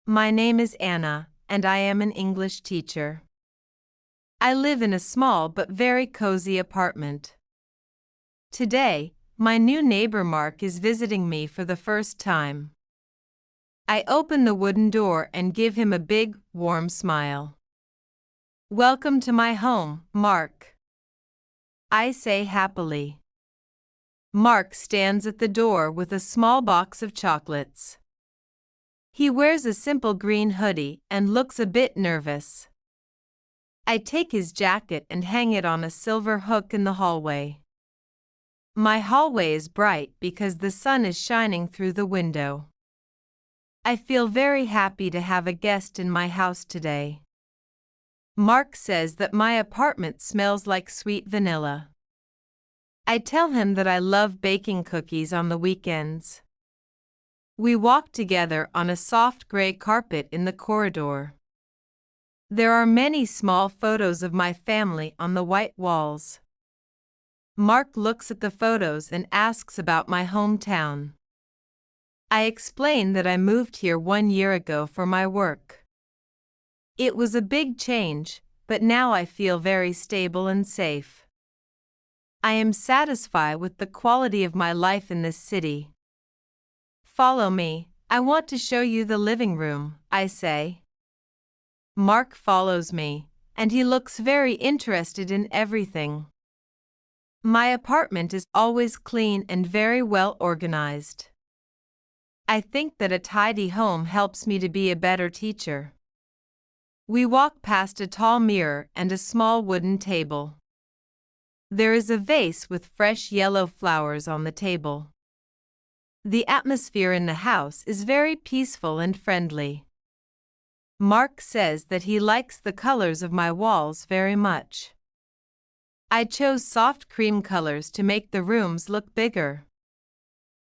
My name is Anna, and I am an English teacher. I live in a small but very cozy apartment. Today, my new neighbor Mark is visiting me for the first time. I open the wooden door and give him a big, warm smile. "Welcome to my home, Mark," I say happily. Mark stands at the door with a small box of chocolates. He wears a simple green hoodie and looks a bit nervous. I take his jacket and hang it on a silver hook in the hallway. My hallway is bright because the sun is shining through the window. I feel very happy to have a guest in my house today. Mark says that my apartment smells like sweet vanilla. I tell him that I love baking cookies on the weekends. We walk together on a soft gray carpet in the corridor. There are many small photos of my family on the white walls. Mark looks at the photos and asks about my hometown. I explain that I moved here 1 year ago for my work. It was a big change, but now I feel very stable and safe. I am satisfied with the quality of my life in this city. "Follow me, I want to show you the living room," I say. Mark follows me, and he looks very interested in everything. My apartment is always clean and very well organized. I think that a tidy home helps me to be a better teacher. We walk past a tall mirror and a small wooden table. There is a vase with fresh yellow flowers on the table. The atmosphere in the house is very peaceful and friendly. Mark says that he likes the colors of my walls very much. I chose soft cream colors to make the rooms look bigger.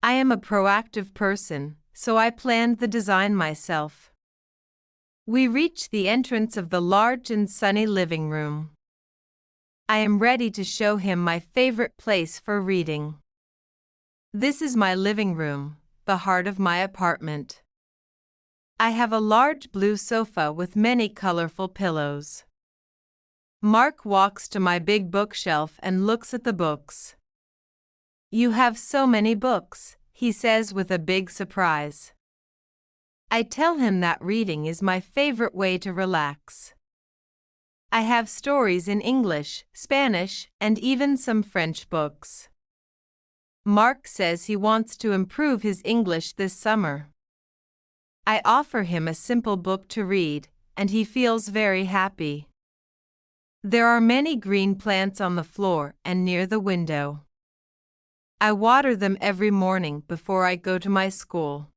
I am a proactive person, so I planned the design myself. We reach the entrance of the large and sunny living room. I am ready to show him my favorite place for reading. This is my living room, the heart of my apartment. I have a large blue sofa with many colorful pillows. Mark walks to my big bookshelf and looks at the books. "You have so many books," he says with a big surprise. I tell him that reading is my favorite way to relax. I have stories in English, Spanish, and even some French books. Mark says he wants to improve his English this summer. I offer him a simple book to read, and he feels very happy. There are many green plants on the floor and near the window. I water them every morning before I go to my school.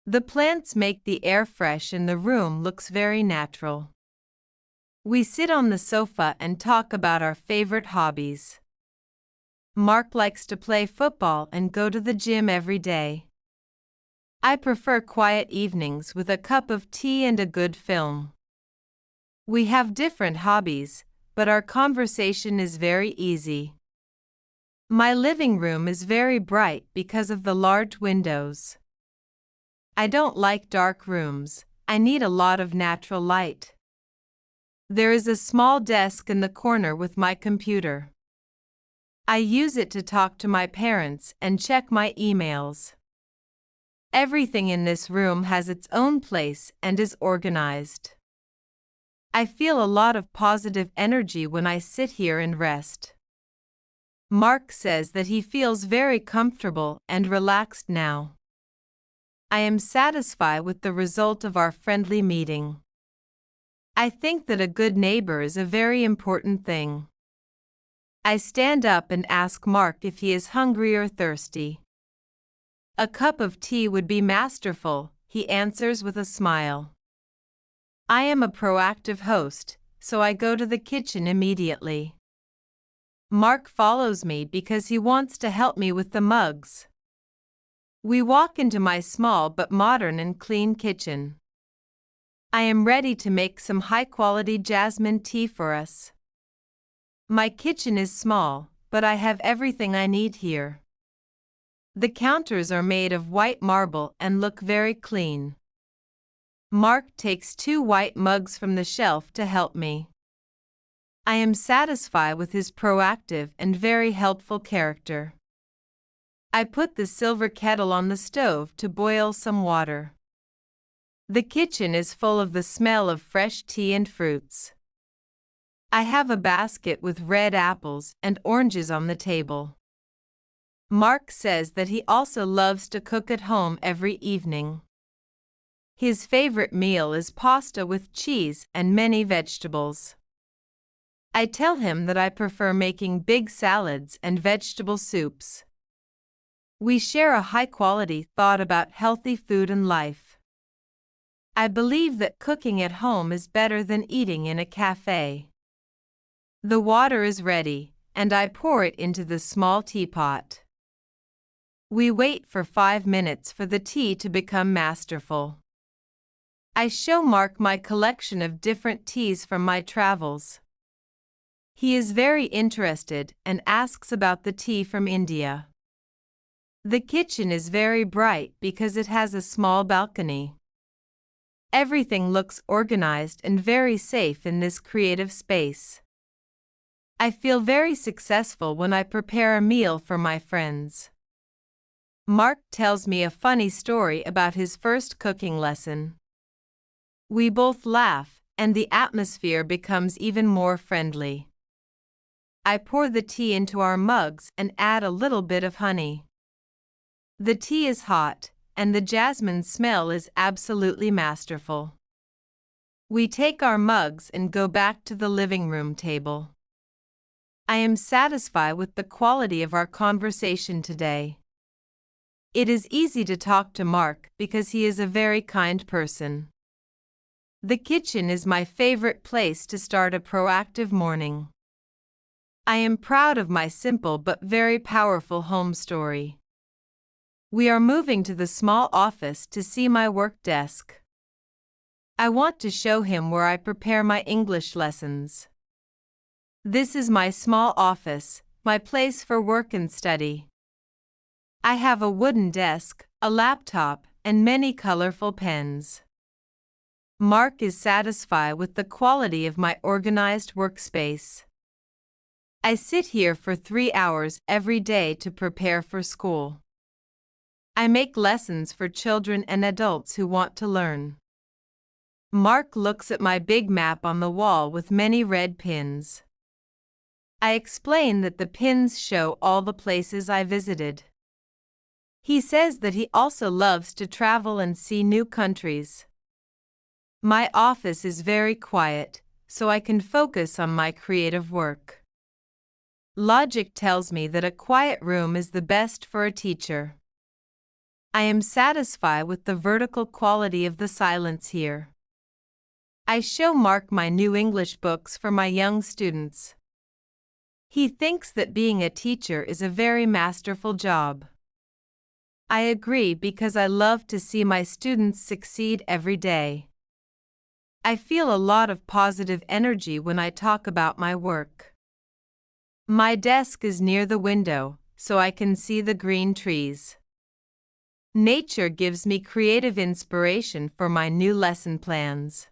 The plants make the air fresh and the room looks very natural. We sit on the sofa and talk about our favorite hobbies. Mark likes to play football and go to the gym every day. I prefer quiet evenings with a cup of tea and a good film. We have different hobbies, but our conversation is very easy. My living room is very bright because of the large windows. I don't like dark rooms, I need a lot of natural light. There is a small desk in the corner with my computer. I use it to talk to my parents and check my emails. Everything in this room has its own place and is organized. I feel a lot of positive energy when I sit here and rest. Mark says that he feels very comfortable and relaxed now. I am satisfied with the result of our friendly meeting. I think that a good neighbor is a very important thing. I stand up and ask Mark if he is hungry or thirsty. "A cup of tea would be masterful," he answers with a smile. I am a proactive host, so I go to the kitchen immediately. Mark follows me because he wants to help me with the mugs. We walk into my small but modern and clean kitchen. I am ready to make some high-quality jasmine tea for us. My kitchen is small, but I have everything I need here. The counters are made of white marble and look very clean. Mark takes 2 white mugs from the shelf to help me. I am satisfied with his proactive and very helpful character. I put the silver kettle on the stove to boil some water. The kitchen is full of the smell of fresh tea and fruits. I have a basket with red apples and oranges on the table. Mark says that he also loves to cook at home every evening. His favorite meal is pasta with cheese and many vegetables. I tell him that I prefer making big salads and vegetable soups. We share a high-quality thought about healthy food and life. I believe that cooking at home is better than eating in a cafe. The water is ready, and I pour it into the small teapot. We wait for 5 minutes for the tea to become masterful. I show Mark my collection of different teas from my travels. He is very interested and asks about the tea from India. The kitchen is very bright because it has a small balcony. Everything looks organized and very safe in this creative space. I feel very successful when I prepare a meal for my friends. Mark tells me a funny story about his first cooking lesson. We both laugh, and the atmosphere becomes even more friendly. I pour the tea into our mugs and add a little bit of honey. The tea is hot, and the jasmine smell is absolutely masterful. We take our mugs and go back to the living room table. I am satisfied with the quality of our conversation today. It is easy to talk to Mark because he is a very kind person. The kitchen is my favorite place to start a proactive morning. I am proud of my simple but very powerful home story. We are moving to the small office to see my work desk. I want to show him where I prepare my English lessons. This is my small office, my place for work and study. I have a wooden desk, a laptop, and many colorful pens. Mark is satisfied with the quality of my organized workspace. I sit here for 3 hours every day to prepare for school. I make lessons for children and adults who want to learn. Mark looks at my big map on the wall with many red pins. I explain that the pins show all the places I visited. He says that he also loves to travel and see new countries. My office is very quiet, so I can focus on my creative work. Logic tells me that a quiet room is the best for a teacher. I am satisfied with the vertical quality of the silence here. I show Mark my new English books for my young students. He thinks that being a teacher is a very masterful job. I agree because I love to see my students succeed every day. I feel a lot of positive energy when I talk about my work. My desk is near the window, so I can see the green trees. Nature gives me creative inspiration for my new lesson plans.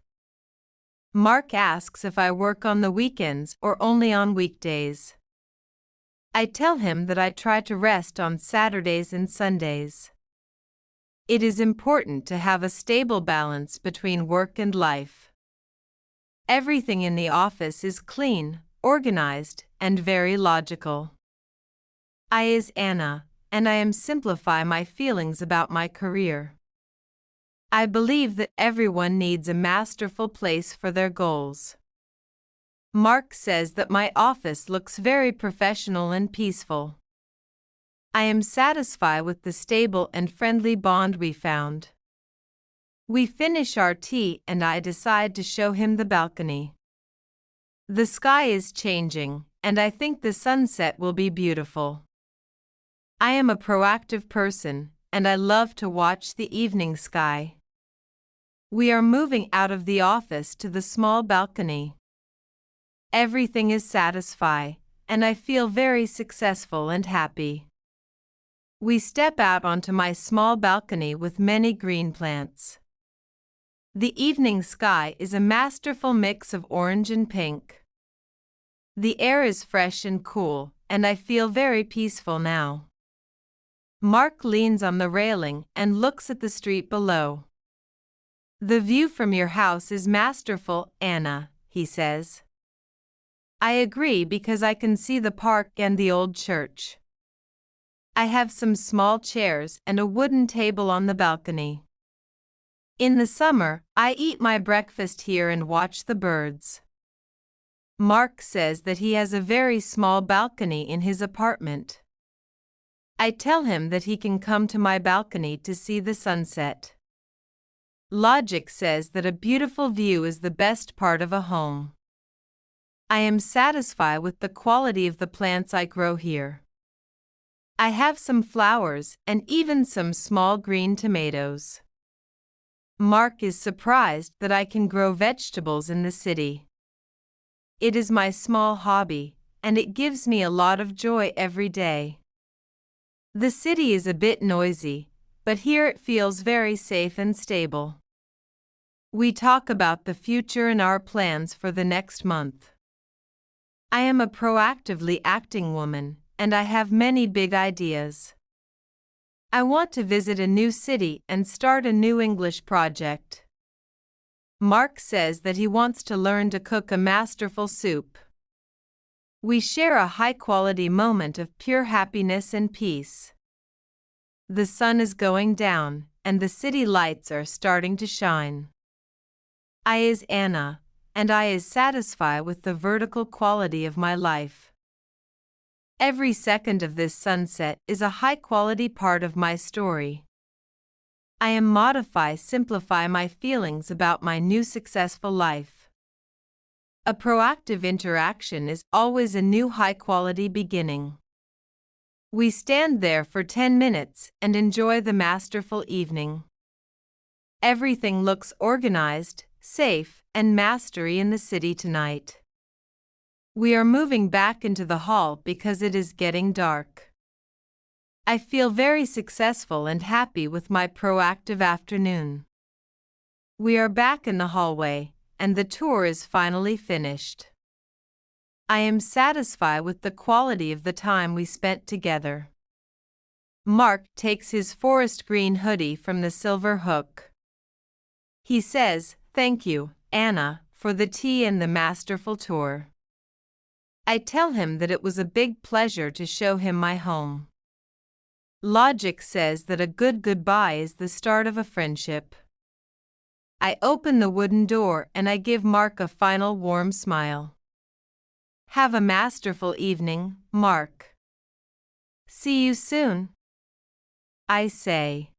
Mark asks if I work on the weekends or only on weekdays. I tell him that I try to rest on Saturdays and Sundays. It is important to have a stable balance between work and life. Everything in the office is clean, organized, and very logical. I is Anna, and I am simplify my feelings about my career. I believe that everyone needs a masterful place for their goals. Mark says that my office looks very professional and peaceful. I am satisfied with the stable and friendly bond we found. We finish our tea and I decide to show him the balcony. The sky is changing, and I think the sunset will be beautiful. I am a proactive person, and I love to watch the evening sky. We are moving out of the office to the small balcony. Everything is satisfied, and I feel very successful and happy. We step out onto my small balcony with many green plants. The evening sky is a masterful mix of orange and pink. The air is fresh and cool, and I feel very peaceful now. Mark leans on the railing and looks at the street below. The view from your house is masterful, Anna, he says. I agree because I can see the park and the old church. I have some small chairs and a wooden table on the balcony. In the summer, I eat my breakfast here and watch the birds. Mark says that he has a very small balcony in his apartment. I tell him that he can come to my balcony to see the sunset. Logic says that a beautiful view is the best part of a home. I am satisfied with the quality of the plants I grow here. I have some flowers and even some small green tomatoes. Mark is surprised that I can grow vegetables in the city. It is my small hobby, and it gives me a lot of joy every day. The city is a bit noisy, but here it feels very safe and stable. We talk about the future and our plans for the next month. I am a proactively acting woman, and I have many big ideas. I want to visit a new city and start a new English project. Mark says that he wants to learn to cook a masterful soup. We share a high-quality moment of pure happiness and peace. The sun is going down, and the city lights are starting to shine. I is Anna, and I is satisfied with the vertical quality of my life. Every second of this sunset is a high-quality part of my story. I am simplify my feelings about my new successful life. A proactive interaction is always a new high-quality beginning. We stand there for 10 minutes and enjoy the masterful evening. Everything looks organized, safe, and mastery in the city tonight. We are moving back into the hall because it is getting dark. I feel very successful and happy with my proactive afternoon. We are back in the hallway, and the tour is finally finished. I am satisfied with the quality of the time we spent together. Mark takes his forest green hoodie from the silver hook. He says, "Thank you, Anna, for the tea and the masterful tour." I tell him that it was a big pleasure to show him my home. Logic says that a good goodbye is the start of a friendship. I open the wooden door and I give Mark a final warm smile. Have a masterful evening, Mark. See you soon, I say.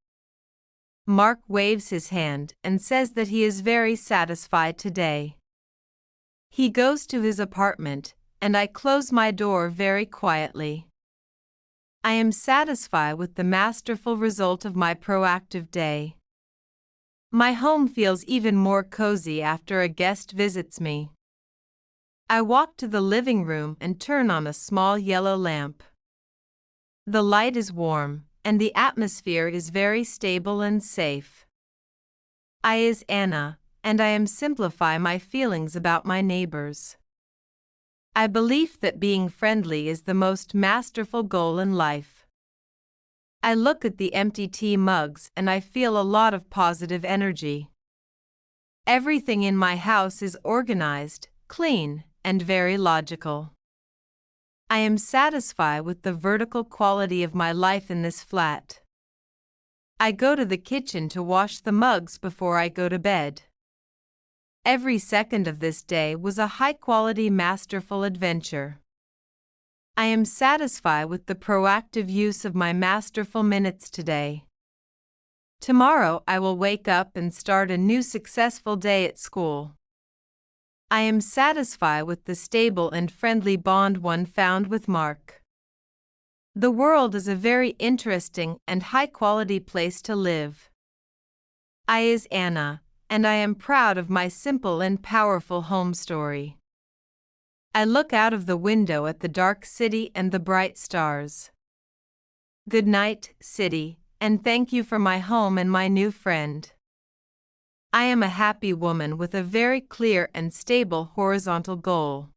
Mark waves his hand and says that he is very satisfied today. He goes to his apartment, and I close my door very quietly. I am satisfied with the masterful result of my proactive day. My home feels even more cozy after a guest visits me. I walk to the living room and turn on a small yellow lamp. The light is warm, and the atmosphere is very stable and safe. I is Anna, and I am simplify my feelings about my neighbors. I believe that being friendly is the most masterful goal in life. I look at the empty tea mugs and I feel a lot of positive energy. Everything in my house is organized, clean, and very logical. I am satisfied with the vertical quality of my life in this flat. I go to the kitchen to wash the mugs before I go to bed. Every second of this day was a high-quality, masterful adventure. I am satisfied with the proactive use of my masterful minutes today. Tomorrow I will wake up and start a new successful day at school. I am satisfied with the stable and friendly bond one found with Mark. The world is a very interesting and high-quality place to live. I is Anna, and I am proud of my simple and powerful home story. I look out of the window at the dark city and the bright stars. Good night, city, and thank you for my home and my new friend. I am a happy woman with a very clear and stable horizontal goal.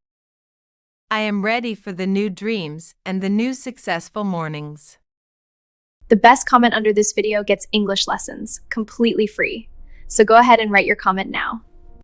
I am ready for the new dreams and the new successful mornings. The best comment under this video gets English lessons, completely free. So go ahead and write your comment now.